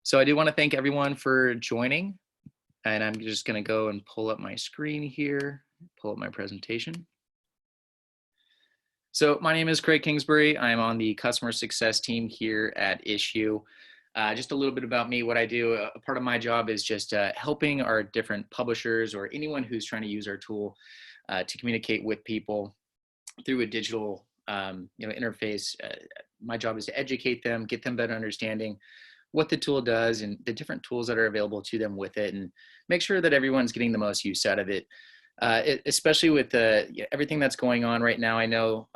So I do want to thank everyone for joining, and I'm just going to go and pull up my screen here, pull up my presentation. So my name is Craig Kingsbury. I'm on the customer success team here at Issuu. Just a little bit about me, what I do. A part of my job is just helping our different publishers or anyone who's trying to use our tool to communicate with people through a digital interface. My job is to educate them, get them better understanding what the tool does and the different tools that are available to them with it, and make sure that everyone's getting the most use out of it. Especially with everything that's going on right now. I know,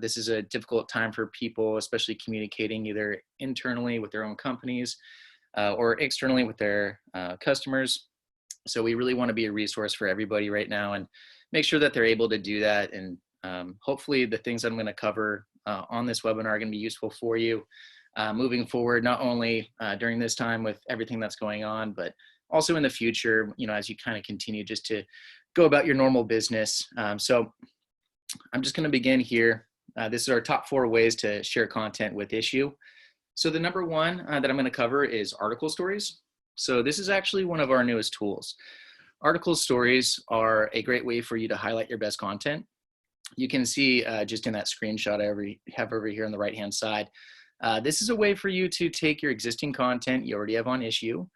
this is a difficult time for people, especially communicating either internally with their own companies or externally with their customers. So we really want to be a resource for everybody right now and make sure that they're able to do that. And hopefully the things I'm going to cover on this webinar are going to be useful for you moving forward, not only during this time with everything that's going on, but also in the future, as you kind of continue just to go about your normal business. So I'm just going to begin here. This is our top 4 ways to share content with Issuu. So the number one that I'm going to cover is article stories. So this is actually one of our newest tools. Article stories are a great way for you to highlight your best content. You can see just in that screenshot I have over here on the right-hand side, this is a way for you to take your existing content you already have on Issuu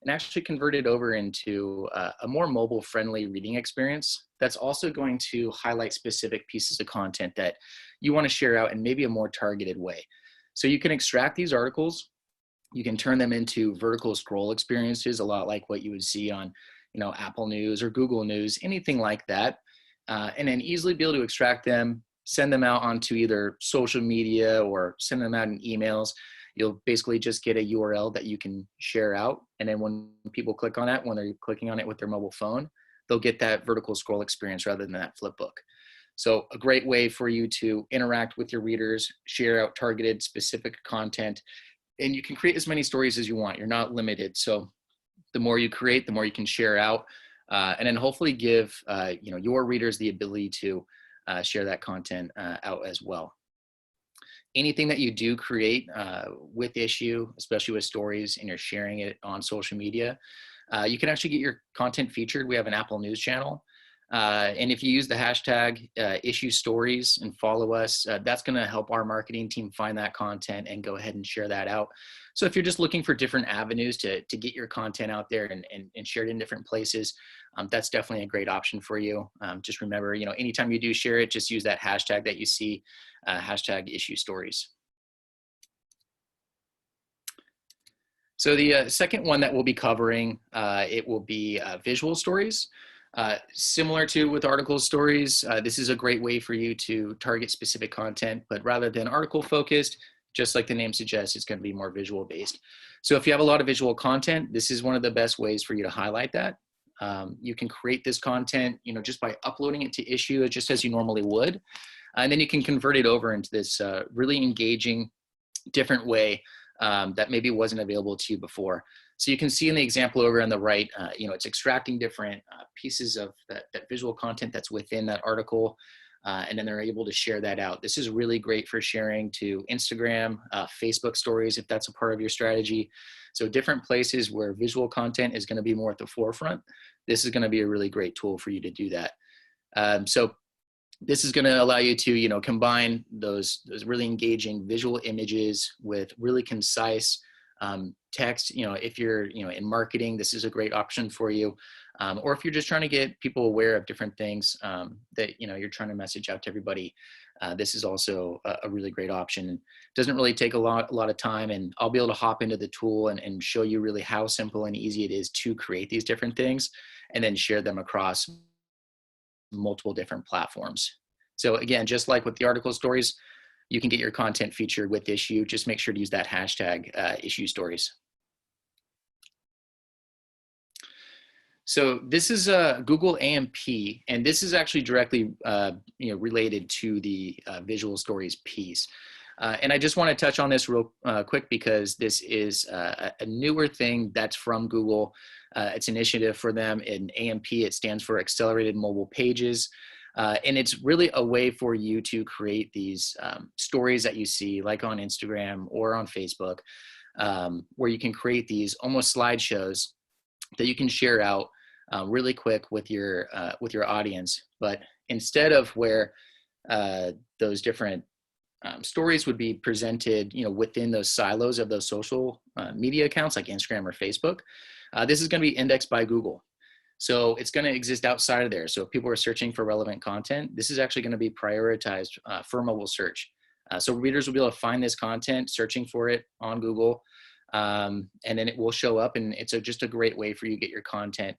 and actually convert it over into a more mobile-friendly reading experience that's also going to highlight specific pieces of content that you want to share out in maybe a more targeted way. So you can extract these articles, you can turn them into vertical scroll experiences, a lot like what you would see on Apple News or Google News, anything like that, and then easily be able to extract them, send them out onto either social media or send them out in emails. You'll basically just get a URL that you can share out. And then when people click on that, when they're clicking on it with their mobile phone, they'll get that vertical scroll experience rather than that flip book. So a great way for you to interact with your readers, share out targeted specific content, and you can create as many stories as you want. You're not limited. So the more you create, the more you can share out, and then hopefully give your readers the ability to share that content out as well. Anything that you do create with Issuu, especially with stories, and you're sharing it on social media, you can actually get your content featured. We have an Apple News channel. And if you use the hashtag Issuu Stories and follow us, that's going to help our marketing team find that content and go ahead and share that out. So if you're just looking for different avenues to get your content out there and share it in different places, that's definitely a great option for you. Just remember, anytime you do share it, just use that hashtag that you see, hashtag Issuu Stories. So the second one that we'll be covering, it will be visual stories. Similar to with article stories, this is a great way for you to target specific content, but rather than article focused, just like the name suggests, it's going to be more visual based. So if you have a lot of visual content, this is one of the best ways for you to highlight that. You can create this content, just by uploading it to Issuu, just as you normally would. And then you can convert it over into this really engaging, different way that maybe wasn't available to you before. So you can see in the example over on the right, it's extracting different pieces of that visual content that's within that article, and then they're able to share that out. This is really great for sharing to Instagram, Facebook stories, if that's a part of your strategy. So different places where visual content is going to be more at the forefront, this is going to be a really great tool for you to do that. So this is going to allow you to, combine those really engaging visual images with really concise text. If you're, in marketing, this is a great option for you. Or if you're just trying to get people aware of different things that, you're trying to message out to everybody, this is also a really great option. It doesn't really take a lot of time, and I'll be able to hop into the tool and show you really how simple and easy it is to create these different things and then share them across multiple different platforms. So again, just like with the article stories, you can get your content featured with Issuu. Just make sure to use that hashtag Issuu Stories. So this is Google AMP, and this is actually directly related to the visual stories piece. And I just want to touch on this real quick because this is a newer thing that's from Google. It's an initiative for them. In AMP, it stands for Accelerated Mobile Pages. And it's really a way for you to create these stories that you see like on Instagram or on Facebook where you can create these almost slideshows that you can share out really quick with your audience. But instead of where those different stories would be presented, within those silos of those social media accounts like Instagram or Facebook, this is going to be indexed by Google. So it's going to exist outside of there. So if people are searching for relevant content, this is actually going to be prioritized for mobile search. So readers will be able to find this content, searching for it on Google, and then it will show up. And it's just a great way for you to get your content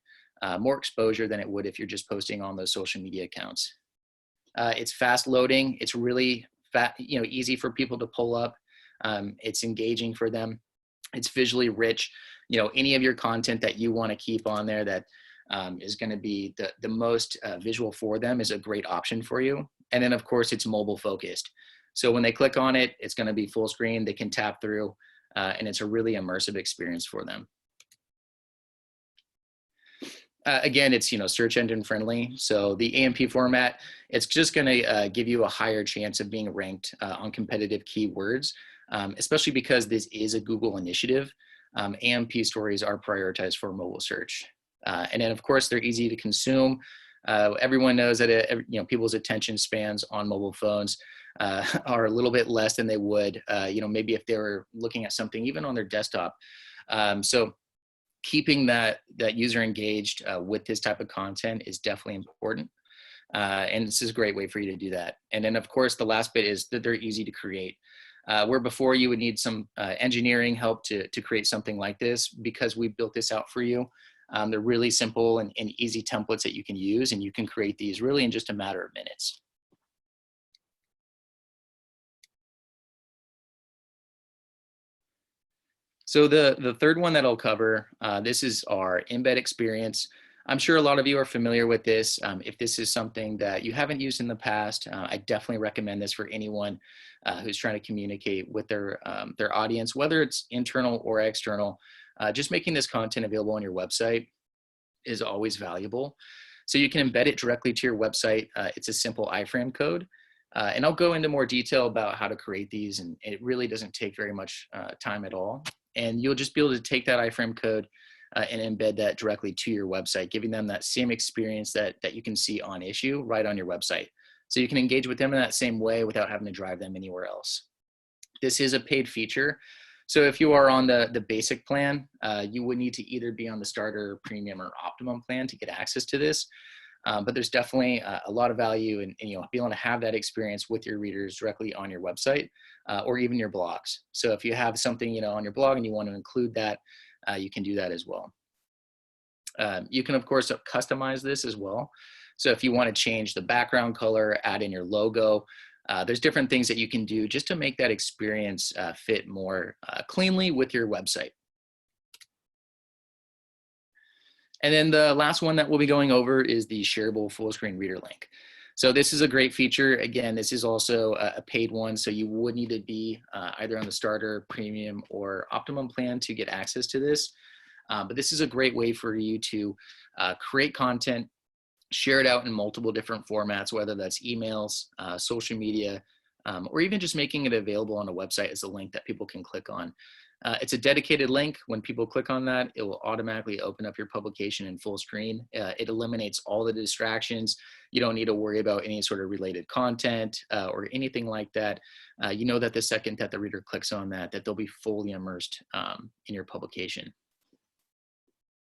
more exposure than it would if you're just posting on those social media accounts. It's fast loading. It's really easy for people to pull up. It's engaging for them. It's visually rich. Any of your content that you want to keep on there that is going to be the most visual for them is a great option for you. And then of course it's mobile focused. So when they click on it, it's going to be full screen. They can tap through and it's a really immersive experience for them. Again, it's search engine friendly. So the AMP format, it's just going to give you a higher chance of being ranked on competitive keywords, especially because this is a Google initiative. AMP stories are prioritized for mobile search, and then of course they're easy to consume. Everyone knows that people's attention spans on mobile phones are a little bit less than they would, maybe if they were looking at something even on their desktop. So keeping that user engaged with this type of content is definitely important. And this is a great way for you to do that. And then of course, the last bit is that they're easy to create. Where before you would need some engineering help to create something like this, because we built this out for you. They're really simple and easy templates that you can use, and you can create these really in just a matter of minutes. So the third one that I'll cover, this is our embed experience. I'm sure a lot of you are familiar with this. If this is something that you haven't used in the past, I definitely recommend this for anyone who's trying to communicate with their audience, whether it's internal or external. Just making this content available on your website is always valuable. So you can embed it directly to your website. It's a simple iframe code. And I'll go into more detail about how to create these, and it really doesn't take very much time at all. And you'll just be able to take that iframe code and embed that directly to your website, giving them that same experience that you can see on Issuu right on your website. So you can engage with them in that same way without having to drive them anywhere else. This is a paid feature. So if you are on the basic plan, you would need to either be on the starter, premium, or optimum plan to get access to this. But there's definitely a lot of value in being able to have that experience with your readers directly on your website or even your blogs. So if you have something on your blog and you want to include that, you can do that as well. You can of course customize this as well. So if you want to change the background color, add in your logo, there's different things that you can do just to make that experience fit more cleanly with your website. And then the last one that we'll be going over is the shareable full screen reader link. So this is a great feature. Again, this is also a paid one, so you would need to be either on the starter, premium, or optimum plan to get access to this. But this is a great way for you to create content, share it out in multiple different formats, whether that's emails, social media, or even just making it available on a website as a link that people can click on. It's a dedicated link. When people click on that, it will automatically open up your publication in full screen. It eliminates all the distractions. You don't need to worry about any sort of related content or anything like that. You know that the second that the reader clicks on that they'll be fully immersed in your publication.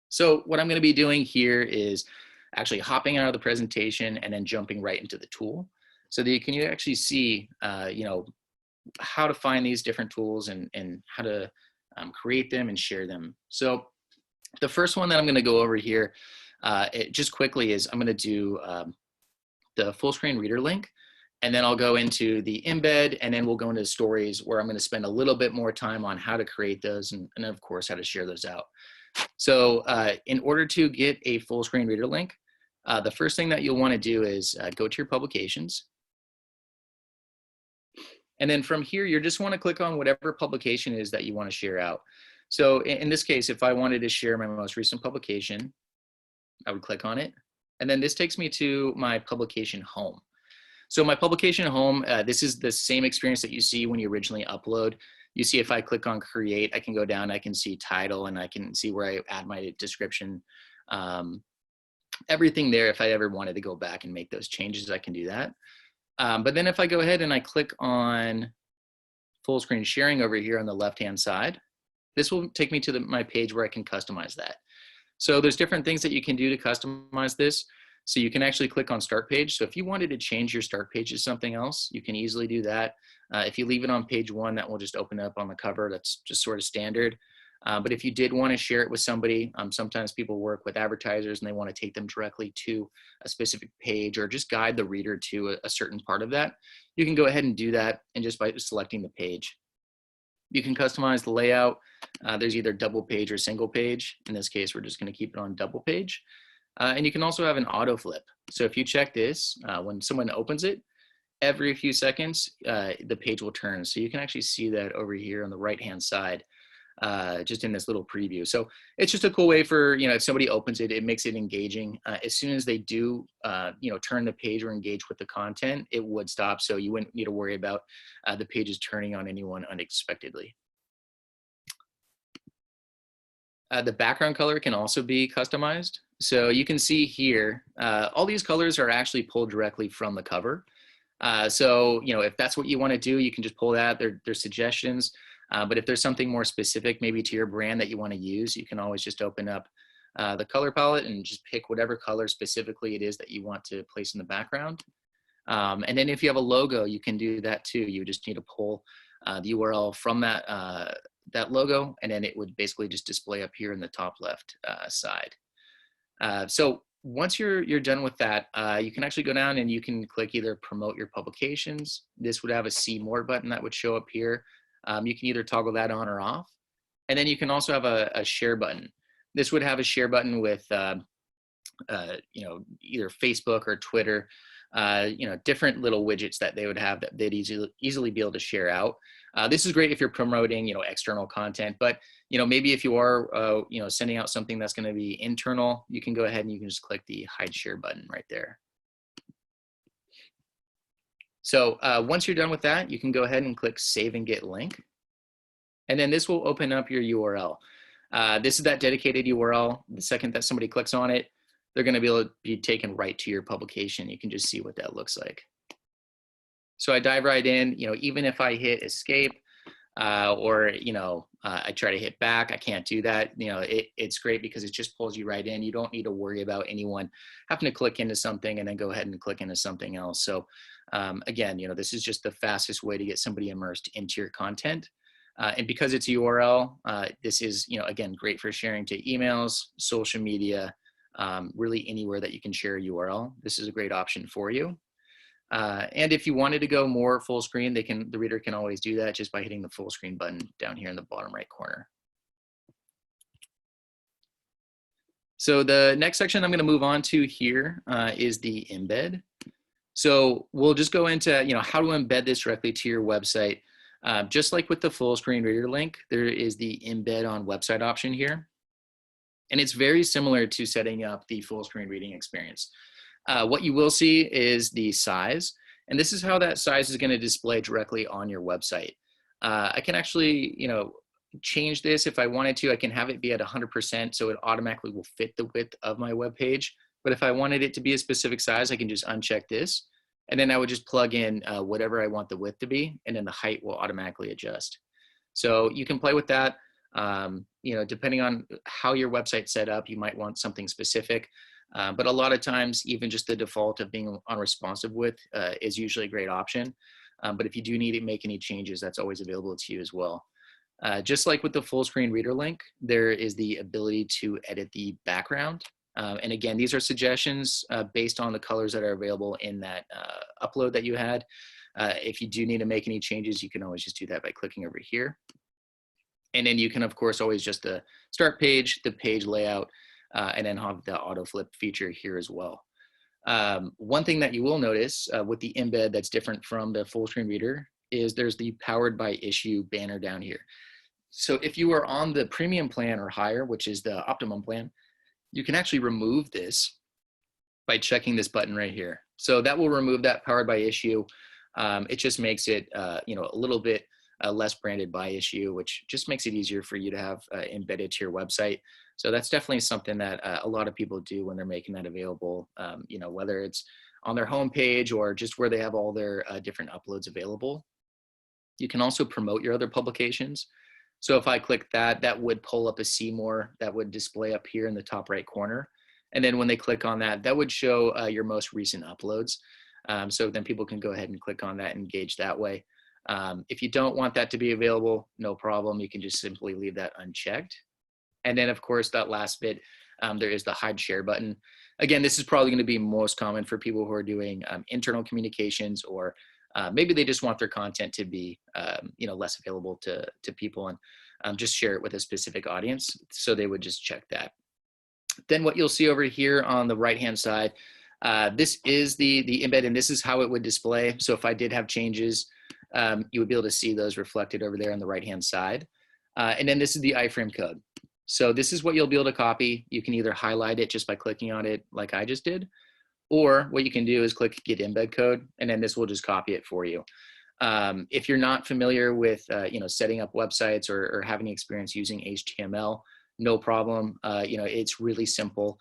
So what I'm going to be doing here is actually hopping out of the presentation and then jumping right into the tool, so that you can actually see, how to find these different tools and how to create them and share them. So the first one that I'm going to go over here just quickly is I'm going to do the full screen reader link, and then I'll go into the embed, and then we'll go into stories where I'm going to spend a little bit more time on how to create those and of course how to share those out. So in order to get a full screen reader link, the first thing that you'll want to do is go to your publications. And then from here, you just want to click on whatever publication is that you want to share out. So in this case, if I wanted to share my most recent publication, I would click on it. And then this takes me to my publication home. So my publication home, this is the same experience that you see when you originally upload. you see if I click on create, I can go down, I can see title, and I can see where I add my description. Everything there, if I ever wanted to go back and make those changes, I can do that. But then if I go ahead and I click on full screen sharing over here on the left-hand side, this will take me to my page where I can customize that. So there's different things that you can do to customize this. So you can actually click on start page. So if you wanted to change your start page to something else, you can easily do that. If you leave it on page 1, that will just open up on the cover. That's just sort of standard. But if you did want to share it with somebody, sometimes people work with advertisers and they want to take them directly to a specific page or just guide the reader to a certain part of that. You can go ahead and do that, and just by selecting the page. You can customize the layout. There's either double page or single page. In this case, we're just going to keep it on double page. And you can also have an auto flip. So if you check this, when someone opens it, every few seconds, the page will turn. So you can actually see that over here on the right-hand side, just in this little preview. So it's just a cool way for, if somebody opens it, it makes it engaging. As soon as they do, turn the page or engage with the content, it would stop. So you wouldn't need to worry about the pages turning on anyone unexpectedly. The background color can also be customized. So you can see here, all these colors are actually pulled directly from the cover. So, if that's what you want to do, you can just pull that. They're suggestions. But if there's something more specific, maybe to your brand that you want to use, you can always just open up the color palette and just pick whatever color specifically it is that you want to place in the background. And then if you have a logo, you can do that too. You just need to pull the URL from that logo, and then it would basically just display up here in the top left side. So once you're done with that, you can actually go down and you can click either promote your publications. This would have a see more button that would show up here. You can either toggle that on or off. And then you can also have a share button. This would have a share button with either Facebook or Twitter, different little widgets that they would have that they'd easily be able to share out. This is great if you're promoting, external content, but, maybe if you are, sending out something that's going to be internal, you can go ahead and you can just click the hide share button right there. So once you're done with that, you can go ahead and click save and get link. And then this will open up your URL. This is that dedicated URL. The second that somebody clicks on it, they're going to be able to be taken right to your publication. You can just see what that looks like. So I dive right in, even if I hit escape or, I try to hit back, I can't do that. It's great because it just pulls you right in. You don't need to worry about anyone having to click into something and then go ahead and click into something else. So again, this is just the fastest way to get somebody immersed into your content. And because it's a URL, this is, again, great for sharing to emails, social media, really anywhere that you can share a URL. This is a great option for you. And if you wanted to go more full screen, the reader can always do that just by hitting the full screen button down here in the bottom right corner. So the next section I'm going to move on to here is the embed. So we'll just go into, how to embed this directly to your website. Just like with the full screen reader link, there is the embed on website option here. And it's very similar to setting up the full screen reading experience. What you will see is the size, and this is how that size is going to display directly on your website. I can actually, change this if I wanted to. I can have it be at 100%, so it automatically will fit the width of my web page. But if I wanted it to be a specific size, I can just uncheck this, and then I would just plug in whatever I want the width to be, and then the height will automatically adjust. So you can play with that. Depending on how your website's set up, you might want something specific. But a lot of times, even just the default of being unresponsive width is usually a great option. But if you do need to make any changes, that's always available to you as well. Just like with the full screen reader link, there is the ability to edit the background. And again, these are suggestions based on the colors that are available in that upload that you had. If you do need to make any changes, you can always just do that by clicking over here. And then you can, of course, always just the start page, the page layout, and then have the auto flip feature here as well. One thing that you will notice with the embed that's different from the full screen reader is there's the powered by issue banner down here. So if you are on the premium plan or higher, which is the optimum plan, you can actually remove this by checking this button right here. So that will remove that powered by issue. It just makes it, a little bit less branded by issue, which just makes it easier for you to have embedded to your website. So that's definitely something that a lot of people do when they're making that available, whether it's on their homepage or just where they have all their different uploads available. You can also promote your other publications. So if I click that, that would pull up a see more that would display up here in the top right corner. And then when they click on that, that would show your most recent uploads. So then people can go ahead and click on that and engage that way. If you don't want that to be available, no problem. You can just simply leave that unchecked. And then of course, that last bit, there is the hide share button. Again, this is probably going to be most common for people who are doing internal communications, or maybe they just want their content to be less available to people, and just share it with a specific audience. So they would just check that. Then what you'll see over here on the right-hand side, this is the embed, and this is how it would display. So if I did have changes, you would be able to see those reflected over there on the right-hand side. And then this is the iframe code. So this is what you'll be able to copy. You can either highlight it just by clicking on it like I just did, or what you can do is click get embed code, and then this will just copy it for you. If you're not familiar with setting up websites or having experience using HTML, no problem. It's really simple.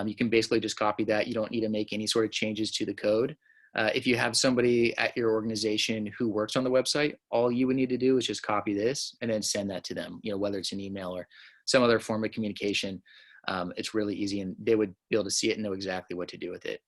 You can basically just copy that. You don't need to make any sort of changes to the code. If you have somebody at your organization who works on the website, all you would need to do is just copy this and then send that to them, whether it's an email or some other form of communication. It's really easy, and they would be able to see it and know exactly what to do with it.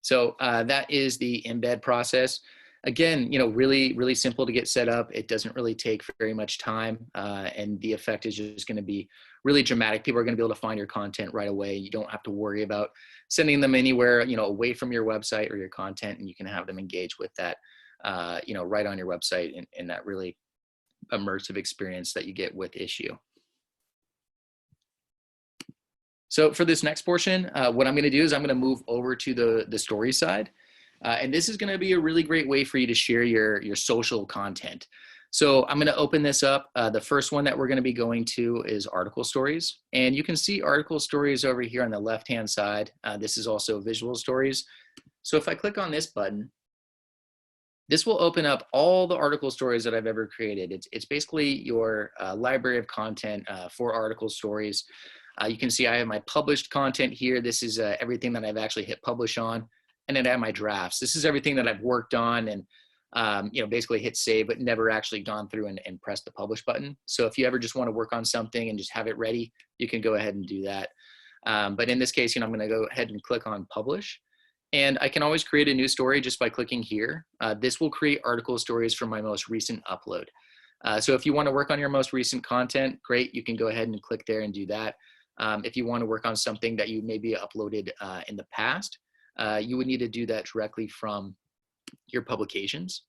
So that is the embed process. Again, really, really simple to get set up. It doesn't really take very much time, and the effect is just going to be really dramatic. People are going to be able to find your content right away. You don't have to worry about sending them anywhere, away from your website or your content, and you can have them engage with that, right on your website, in that really immersive experience that you get with Issuu. So for this next portion, what I'm going to do is I'm going to move over to the story side. And this is going to be a really great way for you to share your social content. So I'm going to open this up. The first one that we're going to be going to is article stories. And you can see article stories over here on the left-hand side. This is also visual stories. So if I click on this button, this will open up all the article stories that I've ever created. It's basically your library of content for article stories. You can see I have my published content here. This is everything that I've actually hit publish on. And then I have my drafts. This is everything that I've worked on and basically hit save, but never actually gone through and pressed the publish button. So if you ever just want to work on something and just have it ready, you can go ahead and do that. But in this case, I'm going to go ahead and click on publish. And I can always create a new story just by clicking here. This will create article stories from my most recent upload. So if you want to work on your most recent content, great, you can go ahead and click there and do that. If you want to work on something that you maybe uploaded in the past, you would need to do that directly from your publications.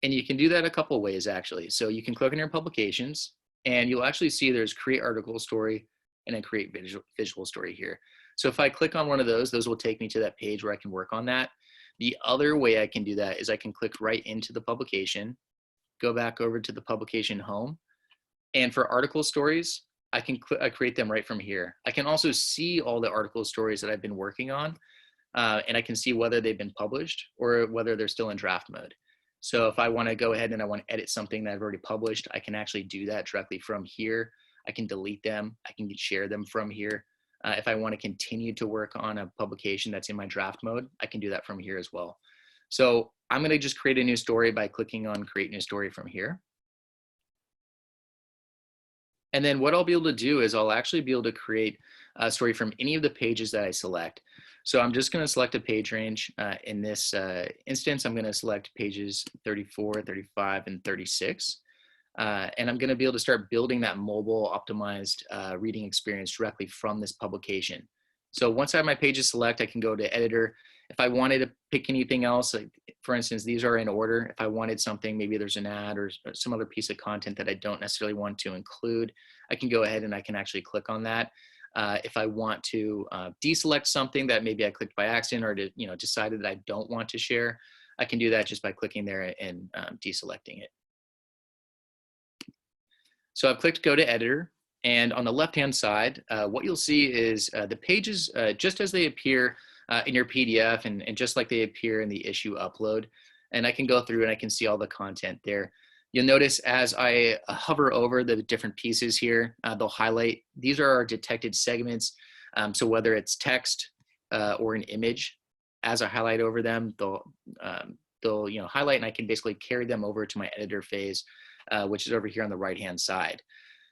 And you can do that a couple ways, actually. So you can click on your publications, and you'll actually see there's create article story and then create visual story here. So if I click on one of those will take me to that page where I can work on that. The other way I can do that is I can click right into the publication, go back over to the publication home, and for article stories, I can create them right from here. I can also see all the article stories that I've been working on, and I can see whether they've been published or whether they're still in draft mode. So if I want to go ahead and I want to edit something that I've already published, I can actually do that directly from here. I can delete them. I can share them from here. If I want to continue to work on a publication that's in my draft mode, I can do that from here as well. So I'm going to just create a new story by clicking on create new story from here. And then what I'll be able to do is I'll actually be able to create a story from any of the pages that I select. So I'm just going to select a page range. In this instance, I'm going to select pages 34, 35, and 36. And I'm going to be able to start building that mobile optimized reading experience directly from this publication. So once I have my pages select, I can go to editor. If I wanted to pick anything else, like for instance, these are in order. If I wanted something, maybe there's an ad or some other piece of content that I don't necessarily want to include, I can go ahead and I can actually click on that. If I want to deselect something that maybe I clicked by accident or decided that I don't want to share, I can do that just by clicking there and deselecting it. So I've clicked go to editor, and on the left-hand side, what you'll see is the pages just as they appear in your PDF and just like they appear in the Issuu upload. and I can go through and I can see all the content there. You'll notice as I hover over the different pieces here, they'll highlight. These are our detected segments. So whether it's text or an image, as I highlight over them, they'll highlight, and I can basically carry them over to my editor phase, which is over here on the right-hand side.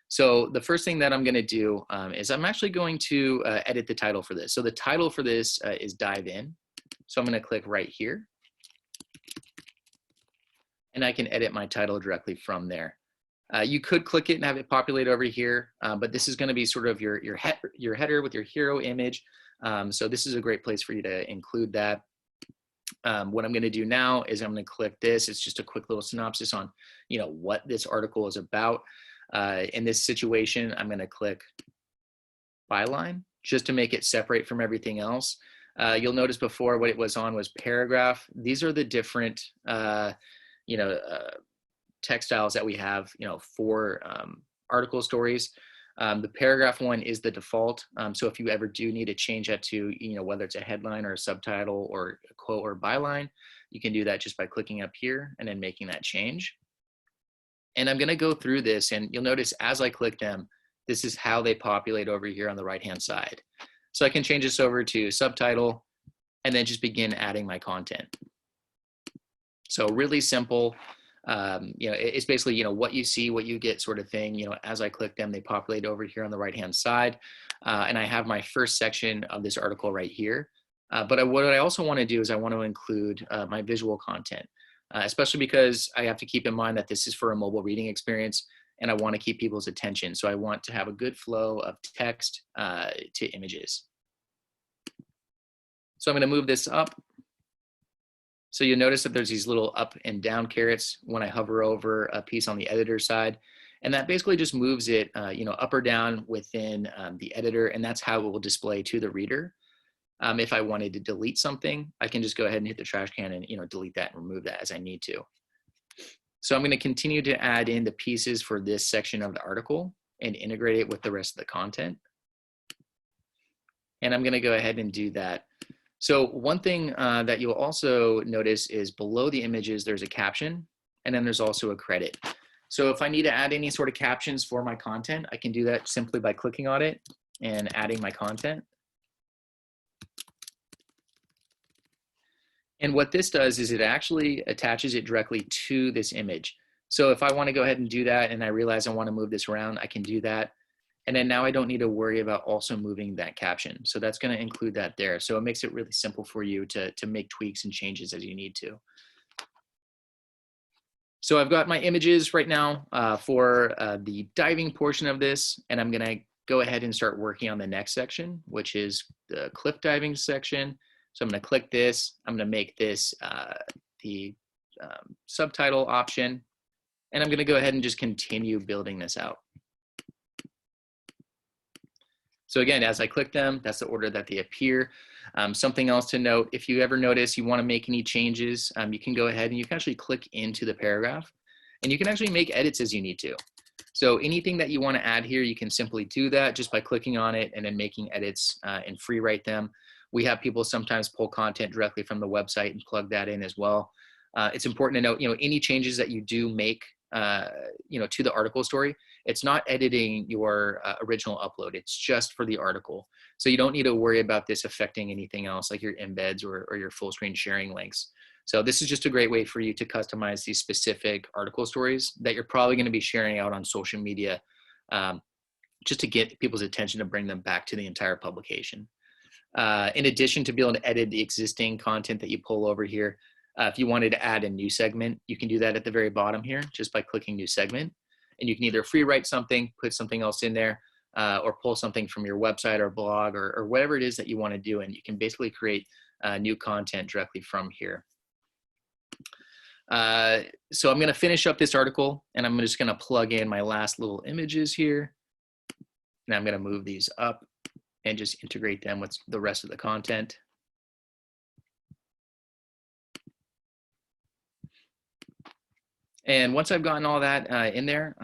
So the first thing that I'm going to do is I'm actually going to edit the title for this. So the title for this is Dive In. So I'm going to click right here, and I can edit my title directly from there. You could click it and have it populate over here, but this is going to be sort of your header with your hero image. So this is a great place for you to include that. What I'm going to do now is I'm going to click this. It's just a quick little synopsis on, what this article is about. In this situation, I'm going to click byline just to make it separate from everything else. You'll notice before what it was on was paragraph. These are the different, textiles that we have, for article stories. The paragraph one is the default. So if you ever do need to change that to, whether it's a headline or a subtitle or a quote or byline, you can do that just by clicking up here and then making that change. And I'm going to go through this, and you'll notice as I click them, this is how they populate over here on the right-hand side. So I can change this over to subtitle and then just begin adding my content. So really simple. It's basically, what you see, what you get sort of thing. As I click them, they populate over here on the right-hand side. And I have my first section of this article right here. But what I also want to do is I want to include my visual content, especially because I have to keep in mind that this is for a mobile reading experience, and I want to keep people's attention. So I want to have a good flow of text to images. So I'm going to move this up. So you'll notice that there's these little up and down carrots when I hover over a piece on the editor side. And that basically just moves it, up or down within the editor, and that's how it will display to the reader. If I wanted to delete something, I can just go ahead and hit the trash can and delete that and remove that as I need to. So I'm going to continue to add in the pieces for this section of the article and integrate it with the rest of the content. And I'm going to go ahead and do that. So one thing that you'll also notice is below the images, there's a caption, and then there's also a credit. So if I need to add any sort of captions for my content, I can do that simply by clicking on it and adding my content. And what this does is it actually attaches it directly to this image. So if I want to go ahead and do that and I realize I want to move this around, I can do that. And then now I don't need to worry about also moving that caption. So that's going to include that there. So it makes it really simple for you to make tweaks and changes as you need to. So I've got my images right now for the diving portion of this, and I'm going to go ahead and start working on the next section, which is the cliff diving section. So I'm going to click this. I'm going to make this the subtitle option, and I'm going to go ahead and just continue building this out. So again, as I click them, that's the order that they appear. Something else to note, if you ever notice you want to make any changes, you can go ahead and you can actually click into the paragraph, and you can actually make edits as you need to. So anything that you want to add here, you can simply do that just by clicking on it and then making edits and free write them. We have people sometimes pull content directly from the website and plug that in as well. It's important to note, any changes that you do make, to the article story, it's not editing your original upload. It's just for the article. So you don't need to worry about this affecting anything else like your embeds or your full screen sharing links. So this is just a great way for you to customize these specific article stories that you're probably going to be sharing out on social media, just to get people's attention to bring them back to the entire publication. In addition to be able to edit the existing content that you pull over here, if you wanted to add a new segment, you can do that at the very bottom here just by clicking new segment. And you can either free write something, put something else in there, or pull something from your website or blog or whatever it is that you want to do. And you can basically create new content directly from here. So I'm going to finish up this article, and I'm just going to plug in my last little images here. And I'm going to move these up and just integrate them with the rest of the content. And once I've gotten all that in there,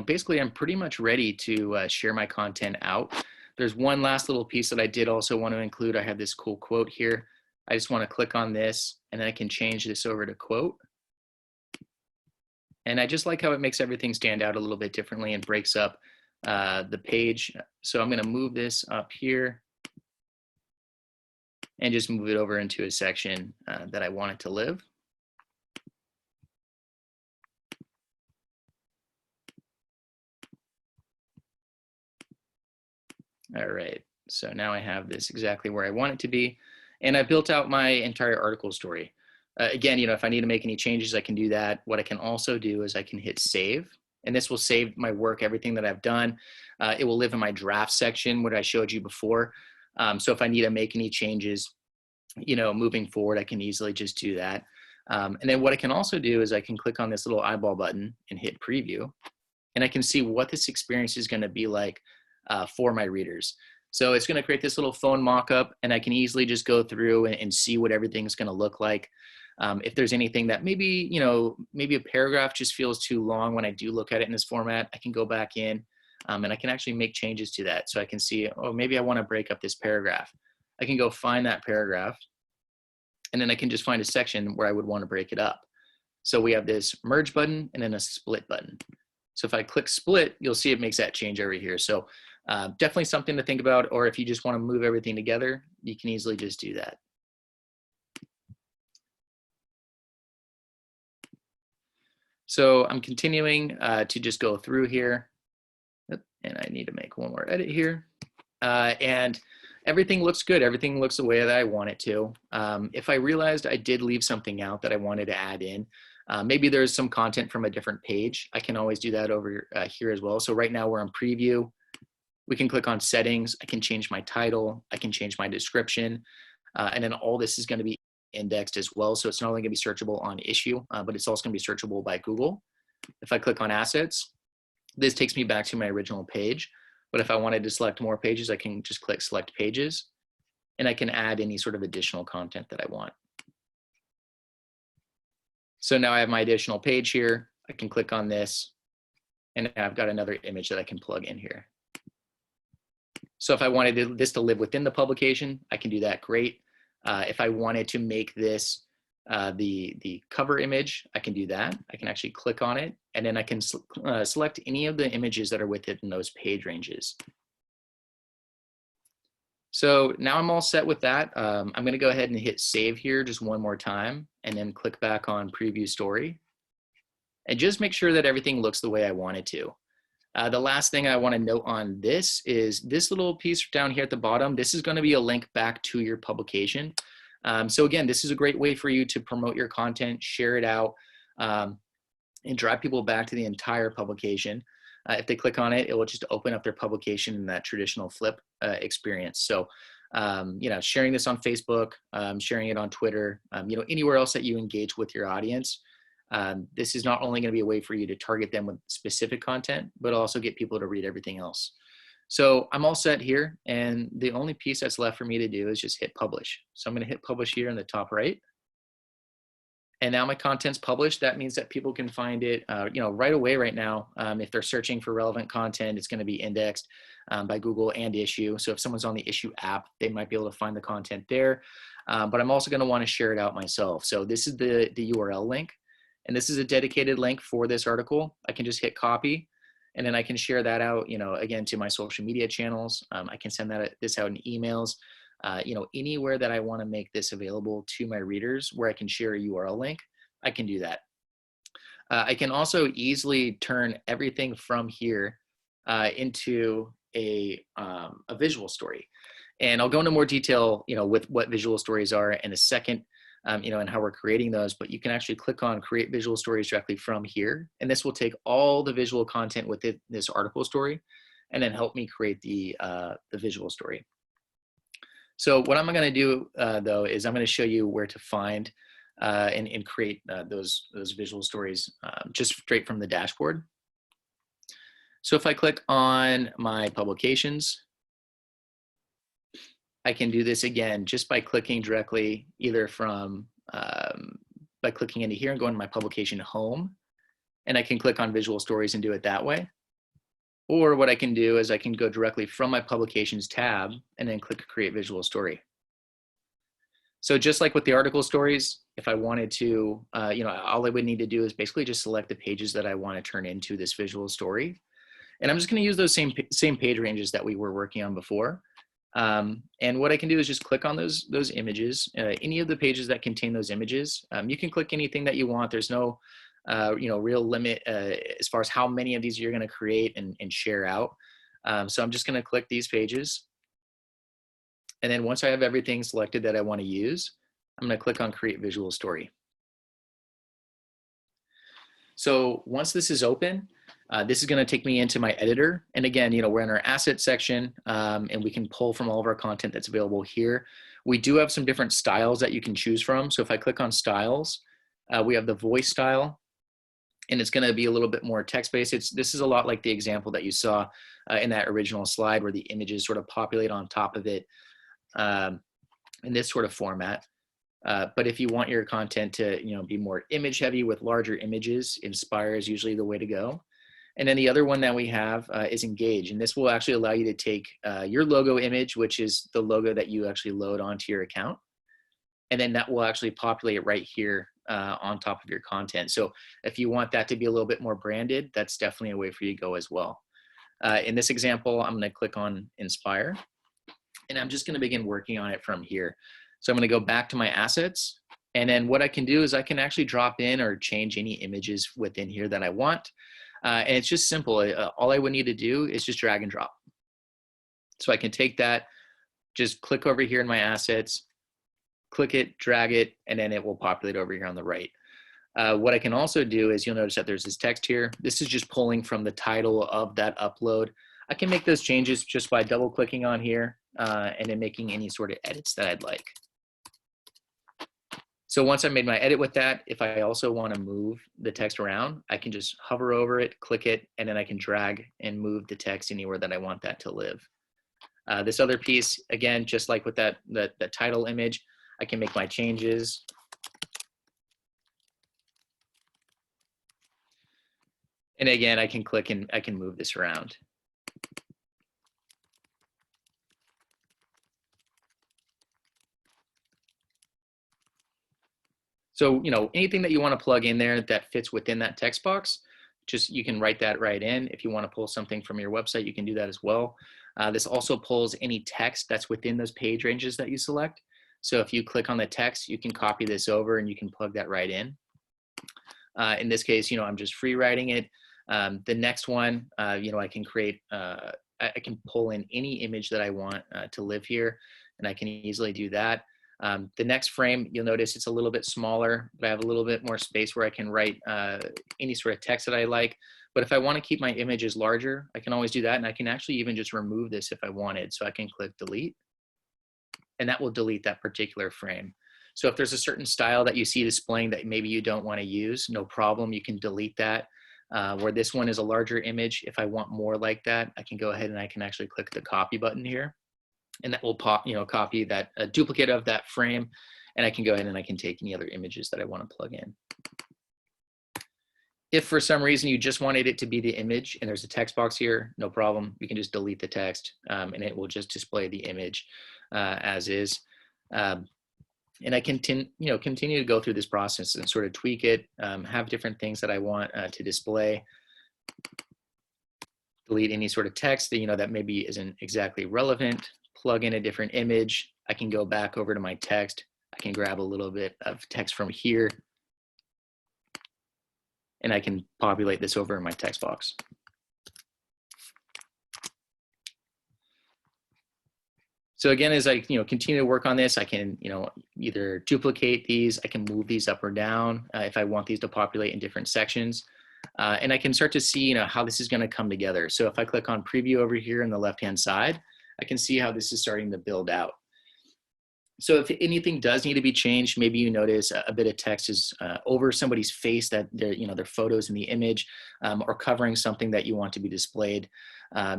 basically I'm pretty much ready to share my content out. There's one last little piece that I did also want to include. I have this cool quote here. I just want to click on this, and then I can change this over to quote. And I just like how it makes everything stand out a little bit differently and breaks up the page. So I'm going to move this up here and just move it over into a section that I want it to live. All right, so now I have this exactly where I want it to be. And I built out my entire article story. Again, if I need to make any changes, I can do that. What I can also do is I can hit save, and this will save my work, everything that I've done. It will live in my draft section, what I showed you before. So if I need to make any changes, moving forward, I can easily just do that. And then what I can also do is I can click on this little eyeball button and hit preview, and I can see what this experience is going to be like for my readers. So it's going to create this little phone mock-up, and I can easily just go through and see what everything's going to look like. If there's anything that maybe a paragraph just feels too long when I do look at it in this format, I can go back in and I can actually make changes to that. So I can see, oh, maybe I want to break up this paragraph. I can go find that paragraph, and then I can just find a section where I would want to break it up. So we have this merge button and then a split button. So if I click split, you'll see it makes that change over here. So definitely something to think about, or if you just want to move everything together, you can easily just do that. So I'm continuing to just go through here, and I need to make one more edit here. And everything looks good. Everything looks the way that I want it to. If I realized I did leave something out that I wanted to add in, maybe there's some content from a different page, I can always do that over here as well. So right now we're on preview. We can click on settings. I can change my title. I can change my description. And then all this is going to be indexed as well. So it's not only going to be searchable on Issuu, but it's also going to be searchable by Google. If I click on assets, this takes me back to my original page. But if I wanted to select more pages, I can just click select pages, and I can add any sort of additional content that I want. So now I have my additional page here. I can click on this, and I've got another image that I can plug in here. So if I wanted this to live within the publication, I can do that, great. If I wanted to make this the cover image, I can do that. I can actually click on it, and then I can select any of the images that are within those page ranges. So now I'm all set with that. I'm going to go ahead and hit save here just one more time, and then click back on preview story, and just make sure that everything looks the way I want it to. The last thing I want to note on this is this little piece down here at the bottom. This is going to be a link back to your publication. So again, this is a great way for you to promote your content, share it out, and drive people back to the entire publication. If they click on it, it will just open up their publication in that traditional flip experience. So, sharing this on Facebook, sharing it on Twitter, anywhere else that you engage with your audience. This is not only going to be a way for you to target them with specific content, but also get people to read everything else. So I'm all set here, and the only piece that's left for me to do is just hit publish. So I'm going to hit publish here in the top right. And now my content's published. That means that people can find it, right away right now. If they're searching for relevant content, it's going to be indexed by Google and Issuu. So if someone's on the Issuu app, they might be able to find the content there. But I'm also going to want to share it out myself. So this is the URL link, and this is a dedicated link for this article. I can just hit copy, and then I can share that out, again, to my social media channels. I can send this out in emails. Anywhere that I want to make this available to my readers where I can share a URL link, I can do that. I can also easily turn everything from here into a visual story. And I'll go into more detail, with what visual stories are in a second, and how we're creating those, but you can actually click on create visual stories directly from here. And this will take all the visual content within this article story and then help me create the visual story. So what I'm going to do, though, is I'm going to show you where to find and create those visual stories just straight from the dashboard. So if I click on my publications, I can do this again just by clicking directly either from, by clicking into here and going to my publication home, and I can click on visual stories and do it that way. Or what I can do is I can go directly from my publications tab and then click create visual story. So just like with the article stories, if I wanted to, all I would need to do is basically just select the pages that I want to turn into this visual story. And I'm just going to use those same page ranges that we were working on before. And what I can do is just click on those images, any of the pages that contain those images. You can click anything that you want. There's no real limit as far as how many of these you're going to create and share out. So I'm just going to click these pages. And then once I have everything selected that I want to use, I'm going to click on Create Visual Story. So once this is open, this is going to take me into my editor. And again, we're in our asset section, and we can pull from all of our content that's available here. We do have some different styles that you can choose from. So if I click on styles, we have the voice style, and it's going to be a little bit more text-based. This is a lot like the example that you saw in that original slide where the images sort of populate on top of it in this sort of format. But if you want your content to be more image heavy with larger images, Inspire is usually the way to go. And then the other one that we have is Engage. And this will actually allow you to take your logo image, which is the logo that you actually load onto your account. And then that will actually populate right here on top of your content. So if you want that to be a little bit more branded, that's definitely a way for you to go as well. In this example, I'm going to click on Inspire. And I'm just going to begin working on it from here. So I'm going to go back to my assets. And then what I can do is I can actually drop in or change any images within here that I want. And it's just simple. All I would need to do is just drag and drop. So I can take that, just click over here in my assets, click it, drag it, and then it will populate over here on the right. What I can also do is you'll notice that there's this text here. This is just pulling from the title of that upload. I can make those changes just by double clicking on here and then making any sort of edits that I'd like. So once I made my edit with that, if I also want to move the text around, I can just hover over it, click it, and then I can drag and move the text anywhere that I want that to live. This other piece, again, just like with the title image, I can make my changes. And again, I can click and I can move this around. So, anything that you want to plug in there that fits within that text box, you can write that right in. If you want to pull something from your website, you can do that as well. This also pulls any text that's within those page ranges that you select. So if you click on the text, you can copy this over and you can plug that right in. In this case, I'm just free writing it. The next one, I can create, I can pull in any image that I want to live here, and I can easily do that. The next frame, you'll notice it's a little bit smaller, but I have a little bit more space where I can write any sort of text that I like. But if I want to keep my images larger, I can always do that. And I can actually even just remove this if I wanted. So I can click delete, and that will delete that particular frame. So if there's a certain style that you see displaying that maybe you don't want to use, no problem, you can delete that. Where this one is a larger image, if I want more like that, I can go ahead and I can actually click the copy button here. And that will copy that duplicate of that frame, and I can go ahead and I can take any other images that I want to plug in. If for some reason you just wanted it to be the image and there's a text box here, no problem. We can just delete the text and it will just display the image as is. And I can continue to go through this process and sort of tweak it, have different things that I want to display. Delete any sort of text that, that maybe isn't exactly relevant. Plug in a different image. I can go back over to my text. I can grab a little bit of text from here, and I can populate this over in my text box. So again, as I continue to work on this, I can either duplicate these, I can move these up or down if I want these to populate in different sections. And I can start to see how this is going to come together. So if I click on preview over here on the left-hand side, I can see how this is starting to build out. So if anything does need to be changed, maybe you notice a bit of text is over somebody's face, that their photos in the image, or covering something that you want to be displayed.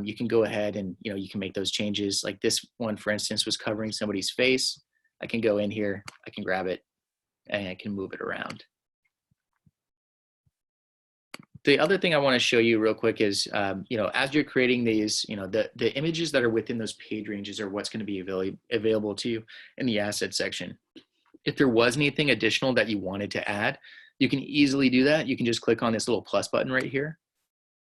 You can go ahead and you can make those changes. Like this one, for instance, was covering somebody's face. I can go in here, I can grab it, and I can move it around. The other thing I want to show you real quick is, as you're creating these, the images that are within those page ranges are what's going to be available to you in the asset section. If there was anything additional that you wanted to add, you can easily do that. You can just click on this little plus button right here,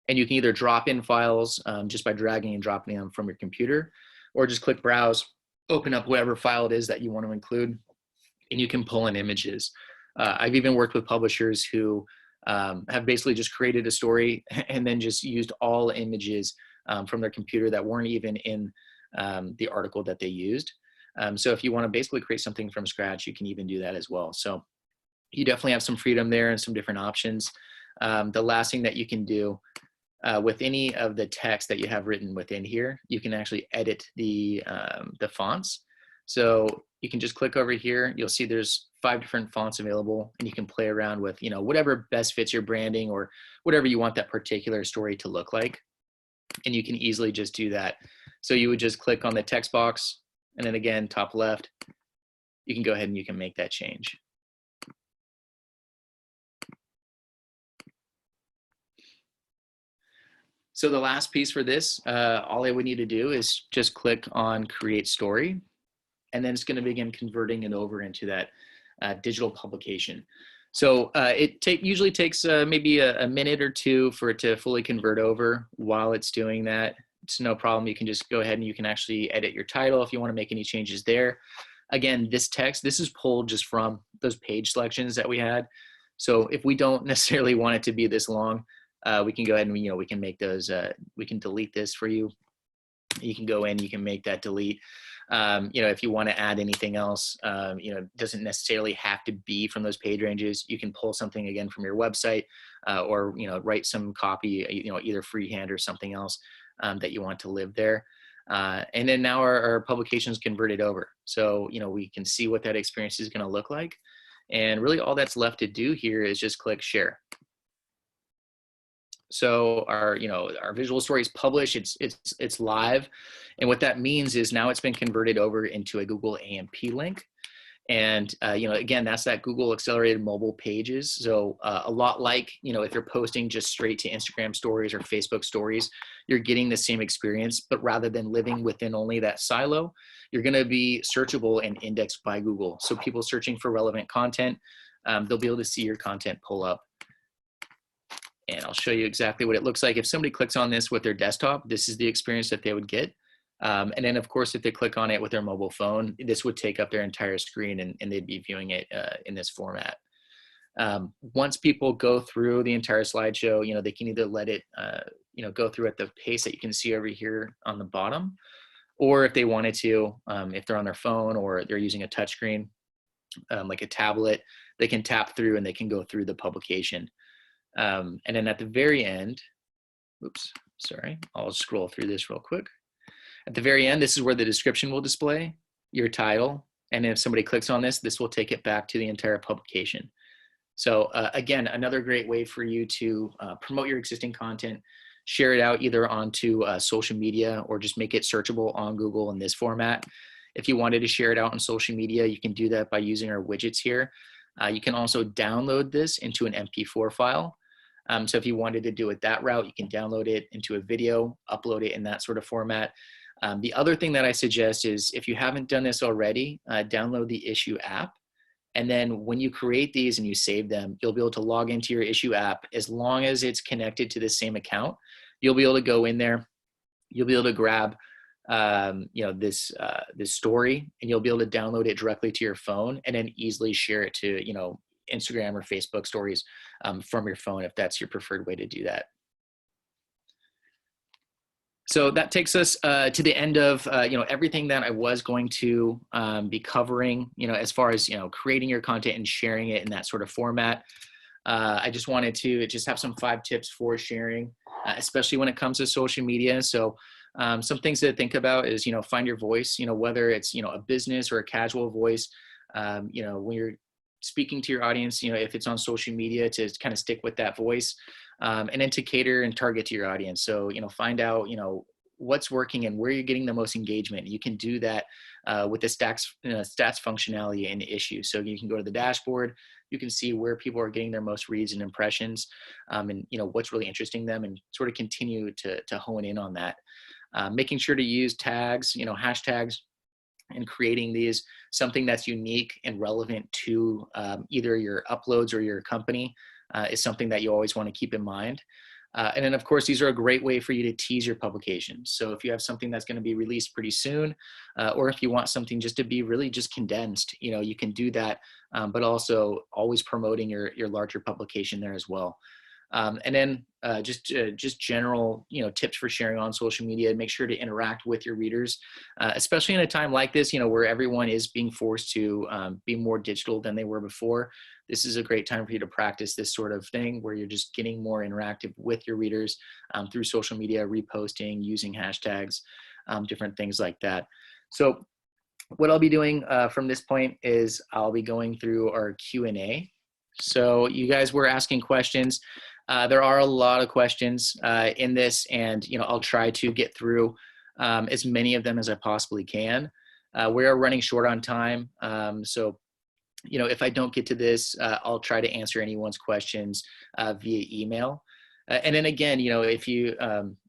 and you can either drop in files just by dragging and dropping them from your computer, or just click browse, open up whatever file it is that you want to include, and you can pull in images. I've even worked with publishers who have basically just created a story and then just used all images from their computer that weren't even in the article that they used. So if you want to basically create something from scratch, you can even do that as well. So you definitely have some freedom there and some different options. The last thing that you can do with any of the text that you have written within here, you can actually edit the fonts. So you can just click over here. You'll see there's 5 different fonts available, and you can play around with, you know, whatever best fits your branding or whatever you want that particular story to look like. And you can easily just do that. So you would just click on the text box, and then again, top left, you can go ahead and you can make that change. So the last piece for this, all I would need to do is just click on create story, and then it's going to begin converting it over into that digital publication. So it usually takes maybe a minute or two for it to fully convert over. While it's doing that, it's no problem. You can just go ahead and you can actually edit your title if you want to make any changes there. Again, this text, this is pulled just from those page selections that we had. So if we don't necessarily want it to be this long, we can go ahead and, you know, we can make those, we can delete this for you. You can go in, you can make that delete. You know, if you want to add anything else, you know, it doesn't necessarily have to be from those page ranges. You can pull something again from your website or, you know, write some copy, you know, either freehand or something else that you want to live there. And then now our publication is converted over. So, you know, we can see what that experience is going to look like. And really all that's left to do here is just click share. So our, you know, our visual story is published, it's live. And what that means is now it's been converted over into a Google AMP link. And, you know, again, that's that Google accelerated mobile pages. So a lot like, you know, if you're posting just straight to Instagram stories or Facebook stories, you're getting the same experience, but rather than living within only that silo, you're going to be searchable and indexed by Google. So people searching for relevant content, they'll be able to see your content pull up. And I'll show you exactly what it looks like. If somebody clicks on this with their desktop, this is the experience that they would get. And then of course, if they click on it with their mobile phone, this would take up their entire screen and they'd be viewing it in this format. Once people go through the entire slideshow, you know, they can either let it, you know, go through at the pace that you can see over here on the bottom, or if they wanted to, if they're on their phone or they're using a touchscreen, like a tablet, they can tap through and they can go through the publication. And then at the very end, oops, sorry, I'll scroll through this real quick. At the very end, this is where the description will display, your title, and if somebody clicks on this, this will take it back to the entire publication. So again, another great way for you to promote your existing content, share it out either onto social media or just make it searchable on Google in this format. If you wanted to share it out on social media, you can do that by using our widgets here. You can also download this into an MP4 file. So if you wanted to do it that route, you can download it into a video, upload it in that sort of format. The other thing that I suggest is if you haven't done this already, download the Issuu app. And then when you create these and you save them, you'll be able to log into your Issuu app. As long as it's connected to the same account, you'll be able to go in there. You'll be able to grab you know, this story, and you'll be able to download it directly to your phone and then easily share it to, you know, Instagram or Facebook stories from your phone if that's your preferred way to do that. So that takes us to the end of you know, everything that I was going to be covering, you know, as far as, you know, creating your content and sharing it in that sort of format. I just wanted to just have some 5 tips for sharing, especially when it comes to social media. So some things to think about is, you know, find your voice, you know, whether it's, you know, a business or a casual voice, you know, when you're speaking to your audience, you know, if it's on social media, to kind of stick with that voice, and then to cater and target to your audience. So, you know, find out, you know, what's working and where you're getting the most engagement. You can do that with the stats functionality in Issuu. So you can go to the dashboard, you can see where people are getting their most reads and impressions, and, you know, what's really interesting them, and sort of continue to hone in on that. Making sure to use tags, you know, hashtags and creating these, something that's unique and relevant to either your uploads or your company is something that you always want to keep in mind. And then of course, these are a great way for you to tease your publications. So if you have something that's going to be released pretty soon, or if you want something just to be really just condensed, you can do that, but also always promoting your larger publication there as well. And then just general, tips for sharing on social media. Make sure to interact with your readers, especially in a time like this, where everyone is being forced to be more digital than they were before. This is a great time for you to practice this sort of thing where you're just getting more interactive with your readers through social media, reposting, using hashtags, different things like that. So what I'll be doing from this point is I'll be going through our Q&A. So you guys were asking questions. There are a lot of questions in this, and I'll try to get through as many of them as I possibly can. We are running short on time, so if I don't get to this, I'll try to answer anyone's questions via email. And then again, if you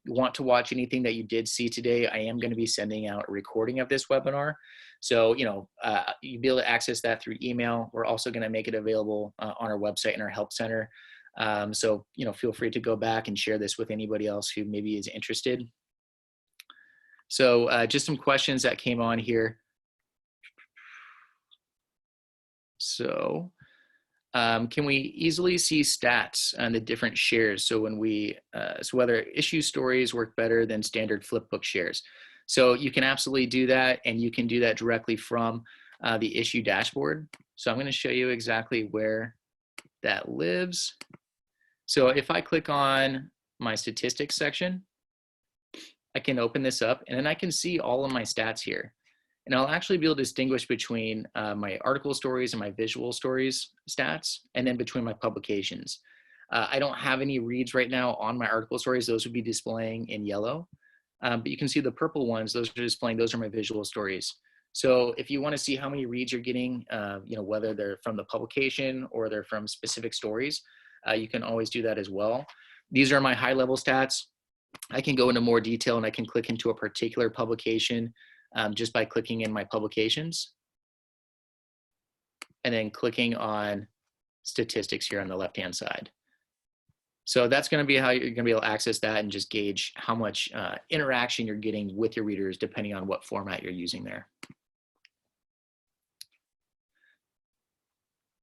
want to watch anything that you did see today, I am going to be sending out a recording of this webinar. So, you'll be able to access that through email. We're also going to make it available on our website and our help center. So, feel free to go back and share this with anybody else who maybe is interested. So just some questions that came on here. So can we easily see stats on the different shares? So when so whether issue stories work better than standard flipbook shares. So you can absolutely do that, and you can do that directly from the issue dashboard. So I'm going to show you exactly where that lives. So if I click on my statistics section, I can open this up, and then I can see all of my stats here. And I'll actually be able to distinguish between my article stories and my visual stories stats, and then between my publications. I don't have any reads right now on my article stories. Those would be displaying in yellow. But you can see the purple ones, those are displaying, those are my visual stories. So if you want to see how many reads you're getting, whether they're from the publication or they're from specific stories, you can always do that as well. These are my high level stats. I can go into more detail, and I can click into a particular publication just by clicking in my publications and then clicking on statistics here on the left-hand side. So that's going to be how you're going to be able to access that and just gauge how much interaction you're getting with your readers depending on what format you're using there.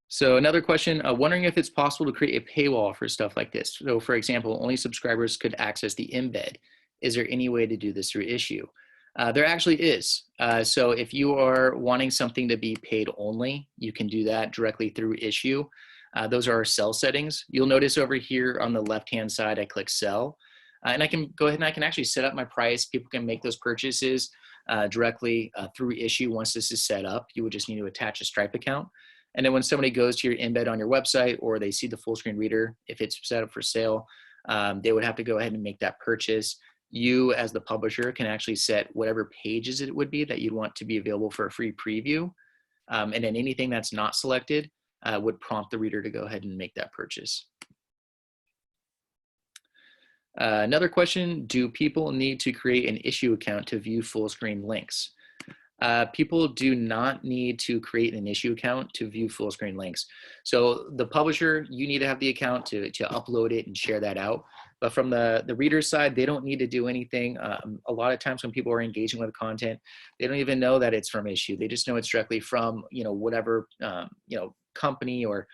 So another question, wondering if it's possible to create a paywall for stuff like this. So for example, only subscribers could access the embed. Is there any way to do this through Issuu? There actually is. So if you are wanting something to be paid only, you can do that directly through Issuu. Those are our sell settings. You'll notice over here on the left-hand side, I click sell. And I can go ahead and I can actually set up my price. People can make those purchases directly through Issuu once this is set up. You would just need to attach a Stripe account. And then when somebody goes to your embed on your website, or they see the full screen reader, if it's set up for sale, they would have to go ahead and make that purchase. You as the publisher can actually set whatever pages it would be that you'd want to be available for a free preview. And then anything that's not selected would prompt the reader to go ahead and make that purchase. Another question, do people need to create an Issuu account to view full screen links? People do not need to create an Issuu account to view full screen links. So the publisher, you need to have the account to upload it and share that out. But from the reader's side, they don't need to do anything. A lot of times when people are engaging with content, they don't even know that it's from Issuu. They just know it's directly from whatever company or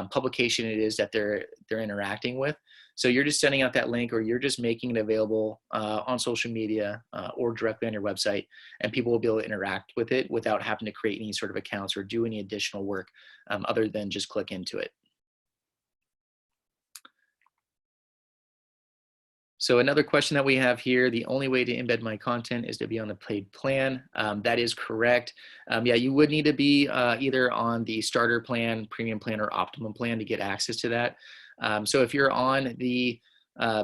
publication it is that they're interacting with. So you're just sending out that link, or you're just making it available on social media or directly on your website, and people will be able to interact with it without having to create any sort of accounts or do any additional work other than just click into it. So another question that we have here, the only way to embed my content is to be on the paid plan. That is correct. Yeah, you would need to be either on the starter plan, premium plan, or optimum plan to get access to that. So if you're on the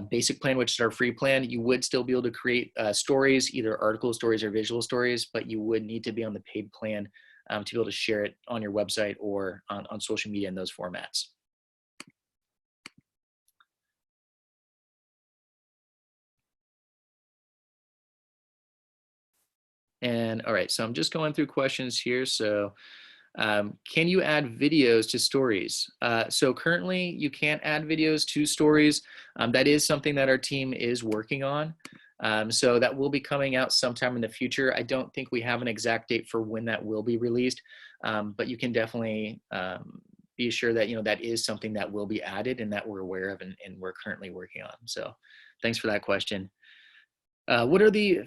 basic plan, which is our free plan, you would still be able to create stories, either article stories or visual stories, but you would need to be on the paid plan to be able to share it on your website or on social media in those formats. And all right, so I'm just going through questions here. So can you add videos to stories? So currently you can't add videos to stories. That is something that our team is working on. So that will be coming out sometime in the future. I don't think we have an exact date for when that will be released, but you can definitely be sure that, that is something that will be added and that we're aware of and we're currently working on. So thanks for that question. What are the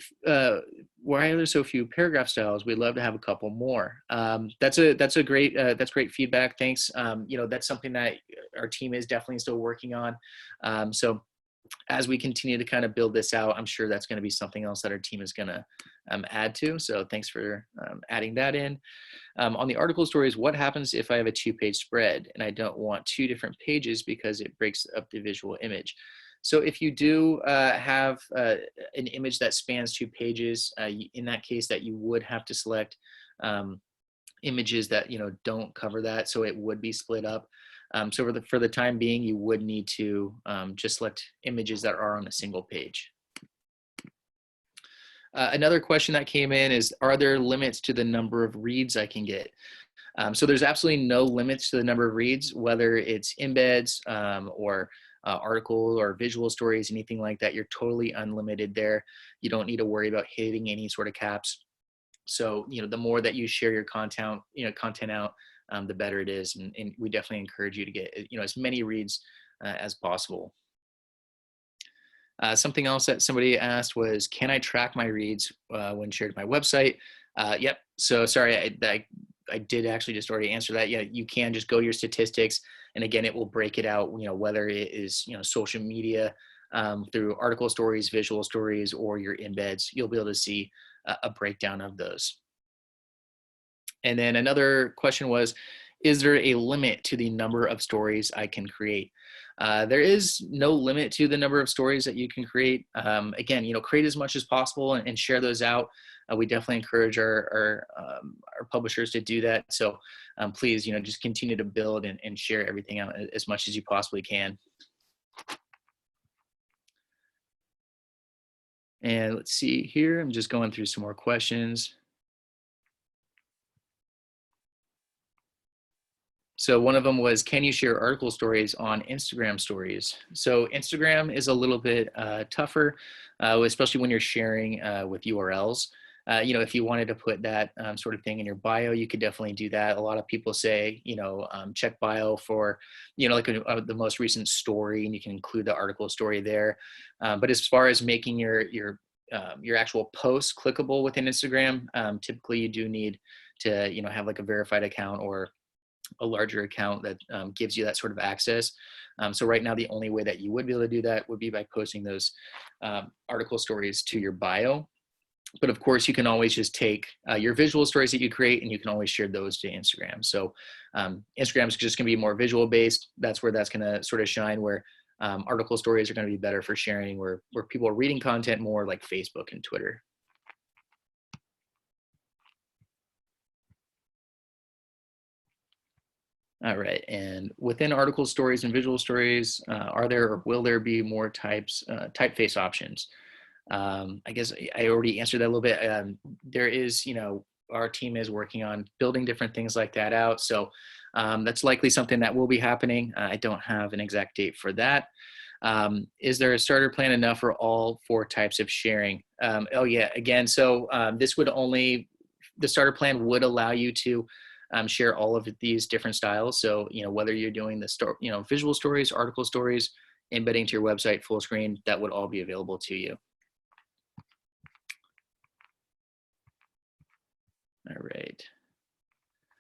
why are there so few paragraph styles? We'd love to have a couple more. That's great feedback. Thanks. That's something that our team is definitely still working on. So as we continue to kind of build this out, I'm sure that's going to be something else that our team is going to add to. So thanks for adding that in. On the article stories, what happens if I have a 2-page spread and I don't want 2 different pages because it breaks up the visual image? So if you do have an image that spans 2 pages, in that case that you would have to select images that don't cover that, so it would be split up. So for the time being, you would need to just select images that are on a single page. Another question that came in is, are there limits to the number of reads I can get? So there's absolutely no limits to the number of reads, whether it's embeds or article or visual stories, anything like that. You're totally unlimited there. You don't need to worry about hitting any sort of caps. So, the more that you share your content out, the better it is. And we definitely encourage you to get, as many reads as possible. Something else that somebody asked was, can I track my reads when shared to my website? Yep. So sorry, I did actually just already answer that. Yeah, you can just go to your statistics. And again, it will break it out, whether it is, social media through article stories, visual stories, or your embeds. You'll be able to see a breakdown of those. And then another question was, is there a limit to the number of stories I can create? There is no limit to the number of stories that you can create. Again, create as much as possible and share those out. We definitely encourage our publishers to do that. So please, just continue to build and share everything out as much as you possibly can. And let's see here. I'm just going through some more questions. So one of them was, can you share article stories on Instagram stories? So Instagram is a little bit tougher, especially when you're sharing with URLs. If you wanted to put that sort of thing in your bio, you could definitely do that. A lot of people say, check bio for, like the most recent story, and you can include the article story there. But as far as making your actual post clickable within Instagram, typically you do need to, have like a verified account or a larger account that gives you that sort of access. So right now, the only way that you would be able to do that would be by posting those article stories to your bio. But of course, you can always just take your visual stories that you create and you can always share those to Instagram. So Instagram is just going to be more visual based. That's where that's going to sort of shine, where article stories are going to be better for sharing, where people are reading content more, like Facebook and Twitter. All right, and within article stories and visual stories, are there or will there be more typeface options? I guess I already answered that a little bit. There is, our team is working on building different things like that out. So that's likely something that will be happening. I don't have an exact date for that. Is there a starter plan enough for all 4 types of sharing? Oh yeah, again, so the starter plan would allow you to share all of these different styles. So, whether you're doing the visual stories, article stories, embedding to your website, full screen, that would all be available to you. All right.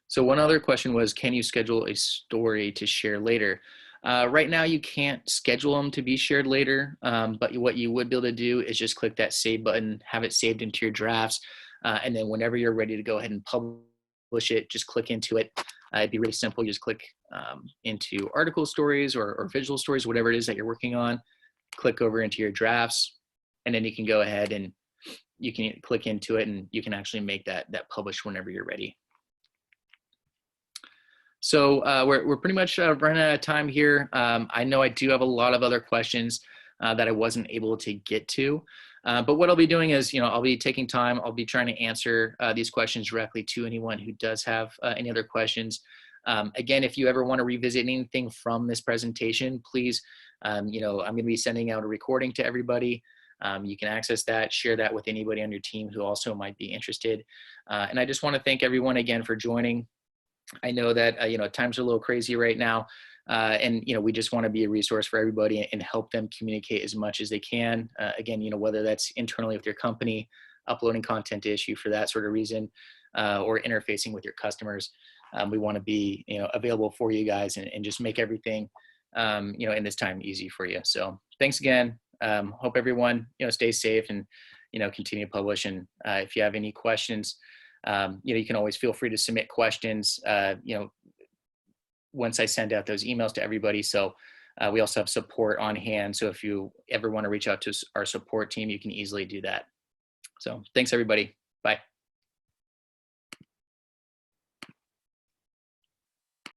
So one other question was, can you schedule a story to share later? Right now, you can't schedule them to be shared later, but what you would be able to do is just click that save button, have it saved into your drafts, and then whenever you're ready to go ahead and publish it, just click into it. It'd be really simple. You just click into article stories or visual stories, whatever it is that you're working on, click over into your drafts, and then you can go ahead and you can click into it and you can actually make that publish whenever you're ready. So we're pretty much running out of time here. I know I do have a lot of other questions that I wasn't able to get to. But what I'll be doing is, I'll be taking time. I'll be trying to answer these questions directly to anyone who does have any other questions. Again, if you ever want to revisit anything from this presentation, please, I'm going to be sending out a recording to everybody. You can access that, share that with anybody on your team who also might be interested. And I just want to thank everyone again for joining. I know that, times are a little crazy right now. And, we just want to be a resource for everybody and help them communicate as much as they can. Again, whether that's internally with your company, uploading content to Issuu for that sort of reason, or interfacing with your customers. We want to be, available for you guys and just make everything, in this time easy for you. So thanks again. Hope everyone, stays safe and, continue to publish. And if you have any questions, you can always feel free to submit questions, once I send out those emails to everybody. So we also have support on hand. So if you ever want to reach out to our support team, you can easily do that. So thanks, everybody. Bye.